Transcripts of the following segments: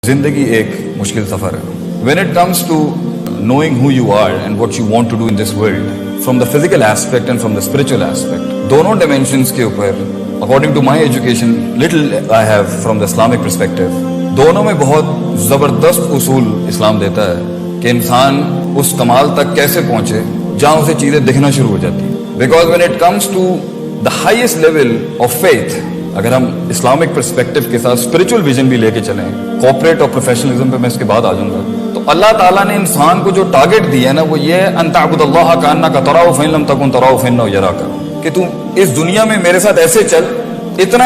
زندگی ایک مشکل سفر ہے. When it comes to knowing who you are and what you want to do in this world, from the physical aspect and from the spiritual aspect, دونوں dimensions کے اوپر according to my education, little I have from the Islamic perspective, دونوں میں بہت زبردست اصول اسلام دیتا ہے کہ انسان اس کمال تک کیسے پہنچے جہاں اسے چیزیں دکھنا شروع ہو جاتی ہیں. Because when it comes to the highest level of faith, اگر ہم اسلامک پرسپیکٹو کے ساتھ اسپرچل ویژن بھی لے کے چلیں, کارپوریٹ اور پروفیشنلزم پہ میں اس کے بعد آ جاؤں گا, تو اللہ تعالیٰ نے انسان کو جو ٹارگٹ دیا ہے نا, وہ یہ ہے ان تعبد اللہ کانک تراہ فإن لم تکن تراہ فإنہ یراک, کہ تو اس دنیا میں میرے ساتھ ایسے چل, اتنا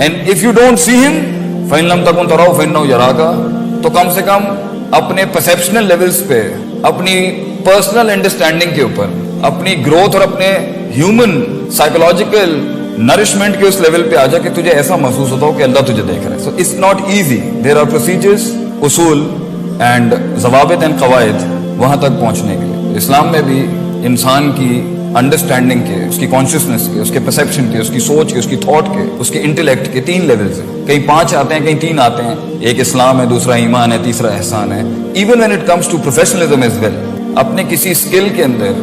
and if you don't see ہم فإن لم تکن تراہ فإنہ یراک, تو کم سے کم اپنے پرسیپشنل لیولز پہ, اپنی پرسنل انڈرسٹینڈنگ کے اوپر, اپنی گروتھ اور اپنے ہیومن سائیکولوجیکل نرشمنٹ کے اس لیول پہ آ جا کہ تجھے ایسا محسوس ہوتا ہو کہ اللہ تجھے دیکھ رہا ہے. So it's not easy, there are procedures, اصول اینڈ ضوابط اینڈ قواعد وہاں تک پہنچنے کے لیے. اسلام میں بھی انسان کی انڈرسٹینڈنگ کے, اس کی کانشیسنیس کے, اس کے پرسیپشن کے, اس کی سوچ کے, اس کی تھاٹ کے, اس کے انٹلیکٹ کے 3 لیولز ہیں. کہیں 5 آتے ہیں, کہیں 3 آتے ہیں. ایک اسلام ہے, دوسرا ایمان ہے, تیسرا احسان ہے. Even when it comes to professionalism as well, اپنے کسی اسکل کے اندر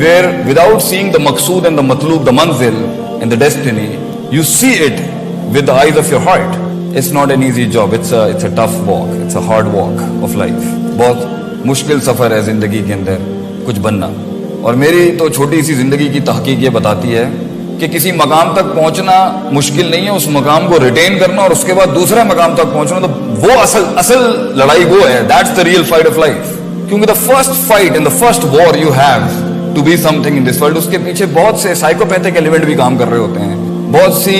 where without seeing the maqsood and the matloob, the manzil and the destiny, you see it with the eyes of your heart. It's not an easy job, it's a tough walk, it's a hard walk of life. بہت مشکل سفر ہے زندگی کے اندر کچھ بننا. اور میری تو چھوٹی سی زندگی کی تحقیق یہ بتاتی ہے کہ کسی مقام تک پہنچنا مشکل نہیں ہے, اس مقام کو ریٹین کرنا اور اس کے بعد دوسرے مقام تک پہنچنا, تو وہ اصل لڑائی وہ ہے. That's the real fight of life. کیونکہ the first fight and the first war you have to be something in this world, اس کے پیچھے بہت سے سائیکوپیتھک ایلیمنٹ بھی کام کر رہے ہوتے ہیں, بہت سی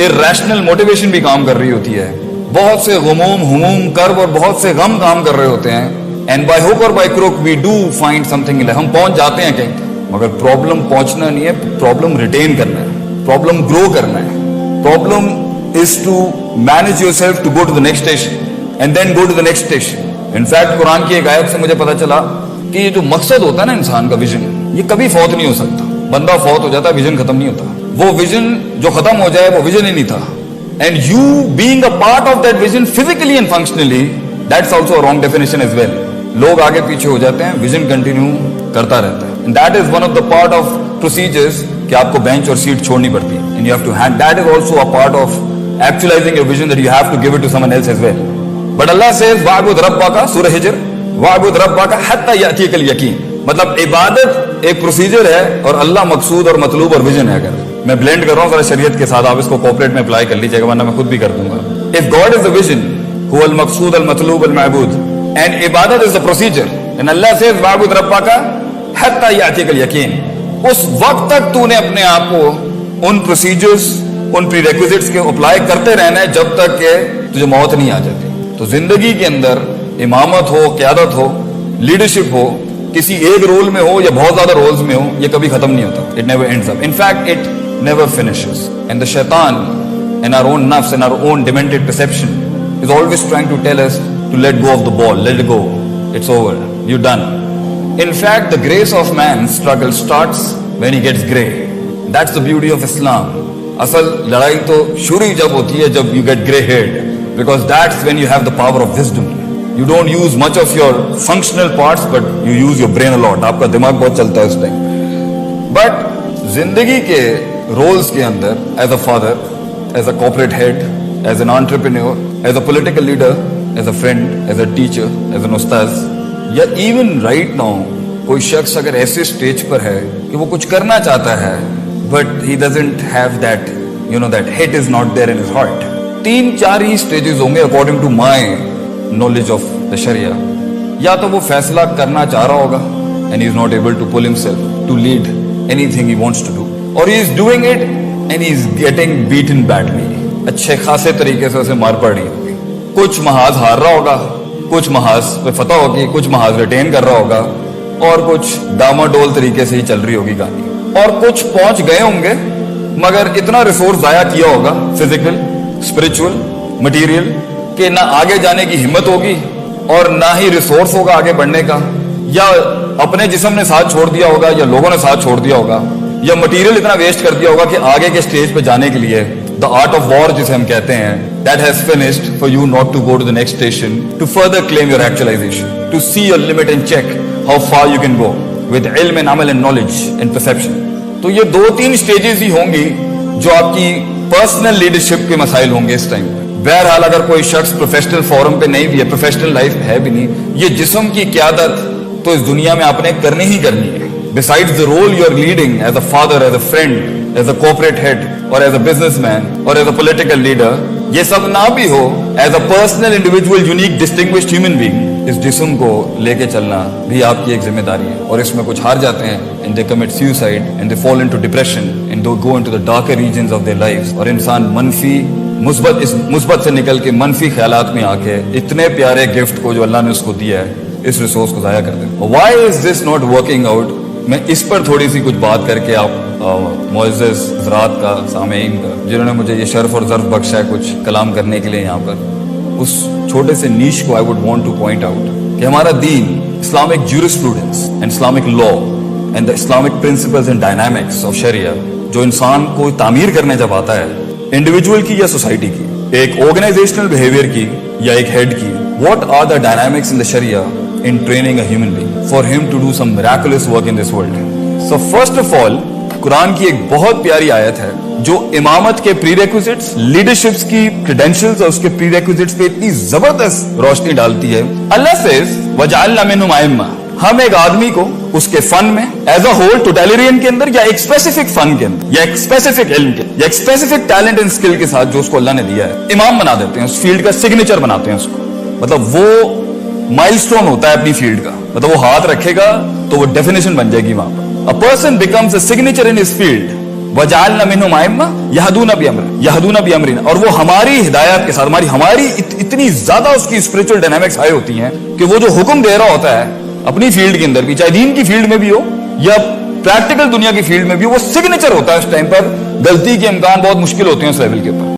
irrational موٹیویشن بھی کام کر رہی ہوتی ہے, بہت سے ہموم کرب اور بہت سے غم کام کر رہے ہوتے ہیں. اینڈ بائی ہوک اور by crook we do find something. ہم پہنچ جاتے ہیں کہیں, مگر پرابلم پہنچنا نہیں ہے, پرابلم ریٹین کرنا ہے, پرابلم گرو کرنا ہے. Problem is to manage yourself to go to the next station and then go to the next station. In fact Quran کی ایک آیت سے مجھے پتا چلا کہ یہ جو مقصد ہوتا ہے نا انسان کا, ویژن, یہ کبھی فوت نہیں ہو سکتا. بندہ فوت ہو جاتا ہے, ویژن ختم نہیں ہوتا. وہ ویژن جو ختم ہو جائے وہ ویژن ہی نہیں تھا. And you being a part of that vision physically and functionally, that's also wrong definition as well. لوگ آگے پیچھے ہو جاتے ہیں, ویژن کنٹینیو کرتا رہتا ہے. And that is one of the part of procedures کہ آپ کو بینچ اور سیٹ چھوڑنی پڑتی ہے. And you have to hand, that is also a part of actualising your vision, that you have to give it to someone else as well. But Allah says وَاعْبُدْ رَبَّكَ, سورہ ہجر, وَاعْبُدْ رَبَّكَ حَتَّى يَأْتِيَكَ الْيَقِينُ. مطلب عبادت ایک پروسیجر ہے اور اللہ مقصود اور مطلوب اور ویژن ہے. اگر میں بلینڈ کر رہا ہوں ذرا شریعت کے ساتھ, آپ اس کو کوپریٹ میں اپلائی کر لیجیے گا, ورنہ میں خود بھی کر دوں گا. If God is the vision, هو المقصود المطلوب المعبود, and عبادت is the procedure, and Allah says وَاعْبُدْ رَبَّكَ حَتَّى يَأْتِيَكَ الْيَقِينُ. اس وقت تک تو نے اپنے آپ کو ان پروسیجرز, ان پری ریکوزٹس کے اپلائی کرتے رہنا ہے جب تک کہ تجھے موت نہیں آ جاتی. تو زندگی کے اندر امامت ہو, قیادت ہو, لیڈرشپ ہو, کسی ایک رول میں ہو یا بہت زیادہ رولز میں ہو, یہ کبھی ختم نہیں ہوتا. It never ends up. In fact, it never finishes. And the shaitan and our own nafs and our own demented perception is always trying to tell us to let go of the ball. Let it go. It's over. You're done. In fact, the grace of man's struggle starts when he gets grey. That's the beauty of Islam. اصل لڑائی تو شروع جب ہوتی ہے جب you get grey haired, because that's when you have the power of wisdom. You don't use much of your functional parts, but you use your brain a lot. آپ کا دماغ بہت چلتا ہے اس ٹائم. But زندگی کے رولز کے اندر, as a father, as a corporate head, as an entrepreneur, as a political leader, as a friend, as a teacher, as an ustaz, یا even right now کوئی شخص اگر ایسے اسٹیج پر ہے کہ وہ کچھ کرنا چاہتا ہے, but he doesn't have that, that hit is not there in his heart. 3-4 he stages ہوں گے according to my knowledge of the Sharia. یا تو وہ فیصلہ کرنا چاہ رہا ہوگا and he is not able to pull himself to lead anything he wants to do, or he is doing it and he is getting beaten badly. اچھے خاصے طریقے سے اسے مار پڑ رہی ہوگی. کچھ محاذ ہار رہا ہوگا, کچھ محاذ پہ فتح ہوگی, کچھ محاذ ریٹین کر رہا ہوگا, اور کچھ ڈاماڈول طریقے سے ہی چل رہی ہوگی گاڑی, اور کچھ پہنچ گئے ہوں گے مگر اتنا ریسورس ضائع کیا ہوگا, فزیکل, اسپرچل, مٹیریل, کہ نہ آگے جانے کی ہمت ہوگی اور نہ ہی ریسورس ہوگا آگے بڑھنے کا, یا اپنے جسم نے ساتھ چھوڑ دیا ہوگا یا لوگوں نے ساتھ چھوڑ دیا ہوگا, یا مٹیریل اتنا ویسٹ کر دیا ہوگا کہ آگے کے اسٹیج پہ جانے کے لیے دا آرٹ آف وار جسے ہم کہتے ہیں that has finished for you not to go to the next station to further claim your actualization, to see your limit and check how far you can go with ilm and amal and knowledge and perception. تو یہ 2-3 stages ہی ہوں گی جو آپ کی personal leadership کے مسائل ہوں گے اس ٹائم پہ. بہرحال اگر کوئی شخص پروفیشنل فورم پہ نہیں بھی ہے, پروفیشنل لائف ہے بھی نہیں, یہ جسم کی قیادت تو اس دنیا میں آپ نے کرنی ہی کرنی ہے. Besides the role you are leading as a father, as a friend, as a corporate head, or as a businessman, or as a political leader, یہ سب نہ بھی ہو, as a personal, individual, unique, distinguished human being, اس جسم کو لے کے چلنا بھی آپ کی ایک ذمہ داری ہے. اور اس میں کچھ ہار جاتے ہیں and they commit suicide and they fall into depression and they go into the darker regions of their lives. اور انسان مثبت سے نکل کے منفی خیالات میں آ کے اتنے پیارے گفٹ کو جو اللہ نے اس کو دیا ہے, اس ریسورس کو ضائع کر دیں. Why is this not working out? میں اس پر تھوڑی سی کچھ بات کر کے آپ معزز حضرات کا, سامعین کا, جنہوں نے مجھے یہ شرف اور ظرف بخشا ہے کچھ کلام کرنے کے لیے یہاں پر, اس چھوٹے سے نیش کو I would want to point out کہ ہمارا دین Islamic jurisprudence and Islamic law and the Islamic principles and dynamics of Sharia جو انسان کو تعمیر کرنے جب آتا ہے, انڈیویجول کی یا سوسائٹی کی, ایک آرگنائزیشنل بہیویئر کی یا ایک ہیڈ کی, what are the dynamics in the Sharia in training a human being for him to do some miraculous work in this world. So first of all, قرآن کی ایک بہت پیاری آیت ہے جو امامت کے پری ریکوزٹس, لیڈرشپس کی کریڈینشلز اور اس کے پری ریکوزٹس پہ اتنی زبردست روشنی ڈالتی ہے. اللہ says وَجَعَلْنَا مِنْهُمْ أَئِمَّةً, ہم ایک آدمی کو اس کے فن میں ایز اے ہول ٹوٹیلرین کے اندر یا ایک اسپیسیفک فن کے اندر یا ایک اسپیسیفک علم کے یا ایک اسپیسیفک ٹیلنٹ اینڈ اسکل کے ساتھ جو اس کو اللہ نے دیا ہے, امام بنا دیتے ہیں, اس فیلڈ کا سگنیچر بناتے ہیں اس کو. مطلب وہ مائل سٹون ہوتا ہے اپنی فیلڈ کا, مطلب وہ ہاتھ رکھے گا تو وہ ڈیفینیشن بن جائے گی وہاں پر. A person becomes a signature in his field. وَجَعَلْنَا مِنْهُمْ أَئِمَّةً يَهْدُونَ بِأَمْرِنَا, اور وہ ہماری ہدایت کے ساتھ ہماری اتنی زیادہ اس کی اسپرچل ڈائنامکس ہائی ہوتی ہیں کہ وہ جو حکم دے رہا ہوتا ہے اپنی فیلڈ کے اندر بھی, چاہے دین کی فیلڈ میں بھی ہو یا پریکٹیکل دنیا کی فیلڈ میں بھی, وہ سگنیچر ہوتا ہے اس ٹائم پر. غلطی کے امکان بہت مشکل ہوتے ہیں اس لیول کے اوپر.